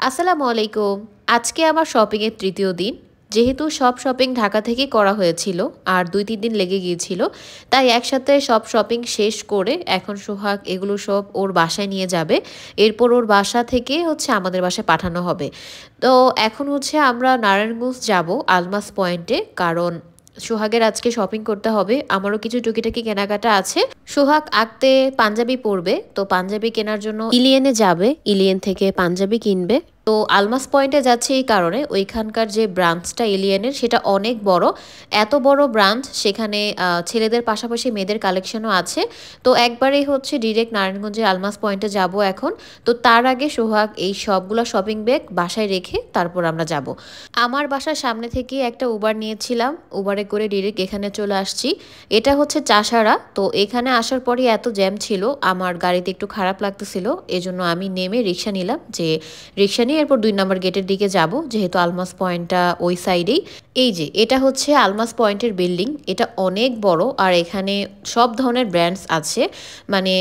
আসসালামু আলাইকুম। আজকে আমার শপিং এর তৃতীয় দিন। যেহেতু সব শপিং ঢাকা থেকেই করা হয়েছিল আর ২-৩ দিন লেগে গিয়েছিল। তাই একসাথে সব শপিং শেষ করে এখন সোহাগ এগুলো সব ওর বাসায় নিয়ে যাবে। এরপর ওর বাসা থেকে হচ্ছে আমাদের বাসায় পাঠানো হবে। তো এখন হচ্ছে আমরা নারায়ণগঞ্জ যাব আলমাস পয়েন্টে, কারণ সোহাগের আজকে শপিং করতে হবে। আমারও কিছু টুকিটাকি কেনাকাটা আছে। সোহাগ আঁকতে পাঞ্জাবি পরবে, তো পাঞ্জাবি কেনার জন্য ইলিয়েনে যাবে, ইলিয়েন থেকে পাঞ্জাবি কিনবে। তো আলমাস পয়েন্টে যাচ্ছে এই কারণে ওইখানকার যে ব্রাঞ্চটা এলিয়েনের সেটা অনেক বড়। এত বড় ব্রাঞ্চ, সেখানে ছেলেদের পাশাপাশি মেয়েদের কালেকশনও আছে। তো একবারেই হচ্ছে ডিরেক্ট নারায়ণগঞ্জের আলমাস পয়েন্টে যাব এখন। তো তার আগে সোহাগ এই সবগুলো শপিং ব্যাগ বাসায় রেখে তারপর আমরা যাব। আমার বাসার সামনে থেকে একটা উবার নিয়েছিলাম, উবারে করে ডিরেক্ট এখানে চলে আসছি। এটা হচ্ছে চাষারা। তো এখানে আসার পরই এত জ্যাম ছিল, আমার গাড়িতে একটু খারাপ লাগতেছিল। এজন্য আমি নেমে রিক্সা নিলাম, যে রিক্সা নিয়ে এরপর ২ নম্বর গেটের দিকে যাব, যেহেতু আলমাস পয়েন্টটা ওই সাইডেই। এই যে এটা হচ্ছে আলমাস পয়েন্টের বিল্ডিং, এটা অনেক বড় আর এখানে সব ধরনের ব্র্যান্ডস আছে। মানে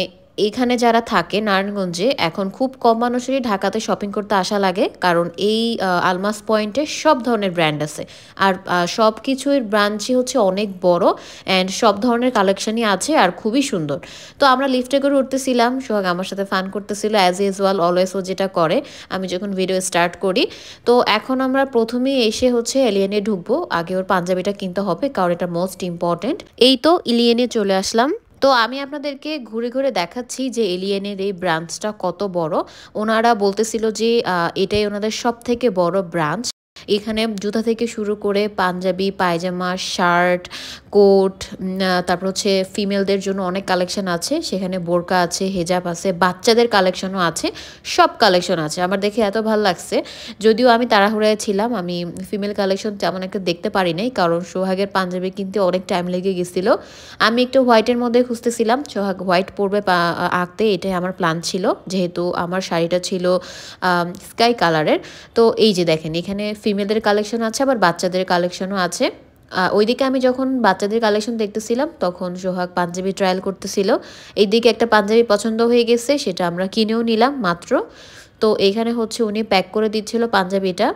এখানে যারা থাকে নারায়ণগঞ্জে, এখন খুব কম মানুষেরই ঢাকাতে শপিং করতে আসা লাগে, কারণ এই আলমাস পয়েন্টে সব ধরনের ব্র্যান্ড আছে। আর সব কিছুর ব্রাঞ্চই হচ্ছে অনেক বড়, অ্যান্ড সব ধরনের কালেকশনই আছে আর খুবই সুন্দর। তো আমরা লিফটে করে উঠতেছিলাম, সোহাগ আমার সাথে ফান করতেছিল অ্যাজ ইউজুয়াল, অলওয়েজ ও যেটা করে আমি যখন ভিডিও স্টার্ট করি। তো এখন আমরা প্রথমেই এসে হচ্ছে এলিয়েনে ঢুকবো। আগে ওর পাঞ্জাবিটা কিনতে হবে, কারণ এটা মোস্ট ইম্পর্টেন্ট। এই তো ইলিয়েনে চলে আসলাম। তো আমি আপনাদেরকে ঘুরে ঘুরে দেখাচ্ছি যে এলিয়েনের এই ব্রাঞ্চটা কত বড়। ওনারা বলতেছিল যে এটাই ওনাদের সব থেকে বড় ব্রাঞ্চ। এখানে জুতা থেকে শুরু করে পাঞ্জাবি, পায়জামা, শার্ট, কোট, তারপর হচ্ছে ফিমেলদের জন্য অনেক কালেকশন আছে। সেখানে বোরকা আছে, হেজাব আছে, বাচ্চাদের কালেকশনও আছে, সব কালেকশন আছে। আমার দেখে এত ভালো লাগছে। যদিও আমি তাড়াহুড়ায় ছিলাম, আমি ফিমেল কালেকশন তেমন একটা দেখতে পারি নাই, কারণ সোহাগের পাঞ্জাবি কিনতে অনেক টাইম লেগে গেছিলো। আমি একটু হোয়াইটের মধ্যে খুঁজতেছিলাম, সোহাগ হোয়াইট পরবে আঁকতে, এটাই আমার প্ল্যান ছিল, যেহেতু আমার শাড়িটা ছিল স্কাই কালারের। তো এই যে দেখেন, এখানে ফিমেলদের কালেকশন আছে, আবার বাচ্চাদের কালেকশনও আছে। ওইদিকে আমি যখন বাচ্চাদের কালেকশন দেখতেছিলাম, তখন সোহাগ পাঞ্জাবি ট্রায়াল করতেছিল। এইদিকে একটা পাঞ্জাবি পছন্দ হয়ে গেছে, সেটা আমরা কিনেও নিলাম মাত্র। তো এখানে হচ্ছে উনি প্যাক করে দিচ্ছিল পাঞ্জাবিটা।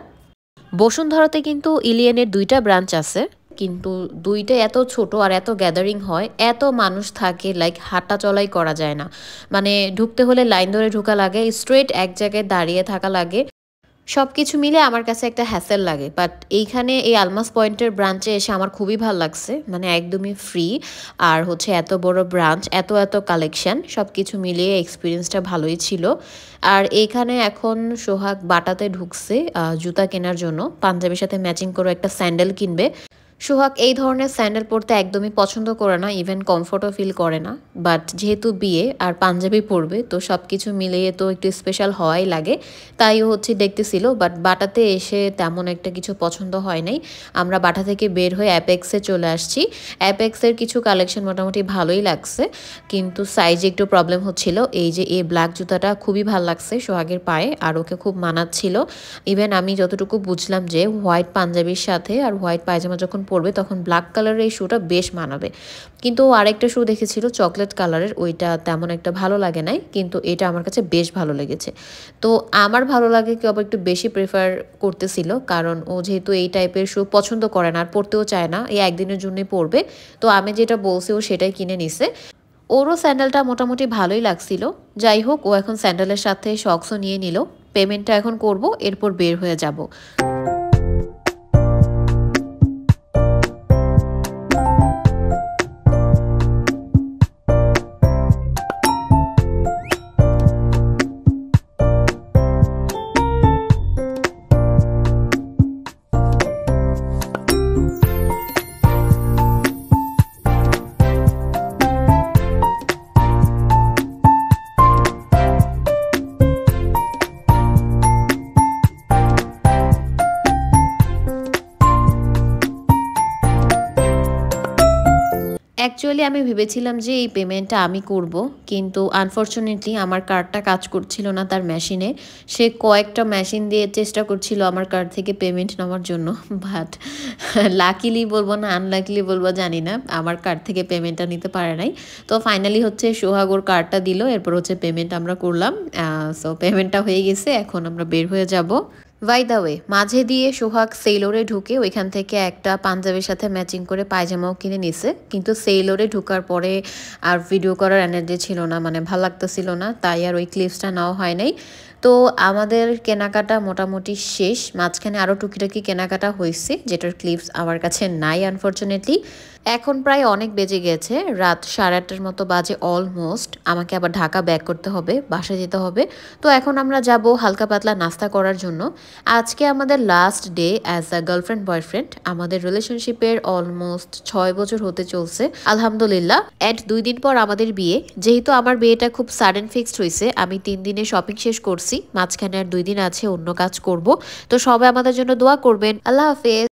বসুন্ধরাতে কিন্তু ইলিয়েনের ২টা ব্রাঞ্চ আছে, কিন্তু ২টা এত ছোট আর এত গ্যাদারিং হয়, এত মানুষ থাকে, লাইক হাঁটা চলাই করা যায় না। মানে ঢুকতে হলে লাইন ধরে ঢোকা লাগে, স্ট্রেট এক জায়গায় দাঁড়িয়ে থাকা লাগে। সব কিছু মিলে আমার কাছে একটা হ্যাসেল লাগে। বাট এইখানে এই আলমাস পয়েন্টের ব্রাঞ্চে এসে আমার খুবই ভালো লাগছে, মানে একদমই ফ্রি। আর হচ্ছে এত বড় ব্রাঞ্চ, এত এত কালেকশন, সব কিছু মিলিয়ে এক্সপিরিয়েন্সটা ভালোই ছিল। আর এইখানে এখন সোহাগ বাটাতে ঢুকছে জুতা কেনার জন্য, পাঞ্জাবির সাথে ম্যাচিং করে একটা স্যান্ডেল কিনবে। সোহাগ এই ধরনের স্যান্ডেল পরতে একদমই পছন্দ করে না, ইভেন কমফোর্টও ফিল করে না। বাট যেহেতু বিয়ে আর পাঞ্জাবি পরবে, তো সব কিছু মিলিয়ে তো একটু স্পেশাল হওয়াই লাগে। তাইও হচ্ছে দেখতেছিল, বাট বাটাতে এসে তেমন একটা কিছু পছন্দ হয় নাই। আমরা বাটা থেকে বের হয়ে অ্যাপেক্সে চলে আসছি। অ্যাপেক্সের কিছু কালেকশন মোটামুটি ভালোই লাগছে, কিন্তু সাইজে একটু প্রবলেম হচ্ছিল। এই যে এই ব্ল্যাক জুতাটা খুবই ভালো লাগছে সোহাগের পায়ে, আর ওকে খুব মানাচ্ছিল। ইভেন আমি যতটুকু বুঝলাম যে হোয়াইট পাঞ্জাবির সাথে আর হোয়াইট পায়জামা যখন পরবে, তখন ব্ল্যাক কালারের এই শুটা বেশ মানাবে। কিন্তু ও আরেকটা শু দেখেছিল চকলেট কালারের, ওইটা তেমন একটা ভালো লাগে নাই, কিন্তু এটা আমার কাছে বেশ ভালো লেগেছে। তো আমার ভালো লাগে, কেউ আবার একটু বেশি প্রেফার করতেছিল, কারণ ও যেহেতু এই টাইপের শু পছন্দ করে না আর পরতেও চায় না, এই একদিনের জন্যই পরবে। তো আমি যেটা বলছি ও সেটাই কিনে নিছে। ওরও স্যান্ডেলটা মোটামুটি ভালোই লাগছিল। যাই হোক, ও এখন স্যান্ডেলের সাথে সক্সও নিয়ে নিল। পেমেন্টটা এখন করব, এরপর বের হয়ে যাব। অ্যাকচুয়ালি আমি ভেবেছিলাম যে এই পেমেন্টটা আমি করব, কিন্তু আনফরচুনেটলি আমার কার্ডটা কাজ করছিল না তার মেশিনে। সে কয়েকটা মেশিন দিয়ে চেষ্টা করছিল আমার কার্ড থেকে পেমেন্ট নেওয়ার জন্য, বাট লাকিলি বলবো না আনলাকিলি বলবো জানি না, আমার কার্ড থেকে পেমেন্টটা নিতে পারে নাই। তো ফাইনালি হচ্ছে সোহাগ ওর কার্ডটা দিল, এরপর হচ্ছে পেমেন্ট আমরা করলাম। সো পেমেন্টটা হয়ে গেছে, এখন আমরা বের হয়ে যাব। বাই দ্য ওয়ে, মাঝে দিয়ে সোহাগ সেইলোরে ঢুকে ওইখান থেকে একটা পাঞ্জাবির সাথে ম্যাচিং করে পায়জামাও কিনে নিছে, কিন্তু সেইলোরে ঢুকার পরে আর ভিডিও করার এনার্জি ছিল না, মানে ভালো লাগতেছিল না, তাই আর ওই ক্লিপসটা নেওয়া হয় নাই। তো আমাদের কেনাকাটা মোটামুটি শেষ, মাঝখানে আরও টুকিটাকি কেনাকাটা হয়েছে যেটার ক্লিপস আমার কাছে নাই আনফরচুনেটলি। এখন প্রায় অনেক বেজে গেছে, রাত 8:30-এর মতো বাজে অলমোস্ট। আমাকে আবার ঢাকা ব্যাক করতে হবে, বাসা যেতে হবে। তো এখন আমরা যাব হালকা পাতলা নাস্তা করার জন্য। আজকে আমাদের last day as a girlfriend boyfriend. আমাদের রিলেশনশিপের অলমোস্ট 6 বছর হতে চলছে আলহামদুলিল্লাহ। অ্যান্ড 2 দিন পর আমাদের বিয়ে। যেহেতু আমার বিয়েটা খুব সাডেন ফিক্সড হয়েছে, আমি 3 দিনে শপিং শেষ করছি, মাঝখানে আর 2 দিন আছে অন্য কাজ করব। তো সবাই আমাদের জন্য দোয়া করবেন। আল্লাহ হাফেজ।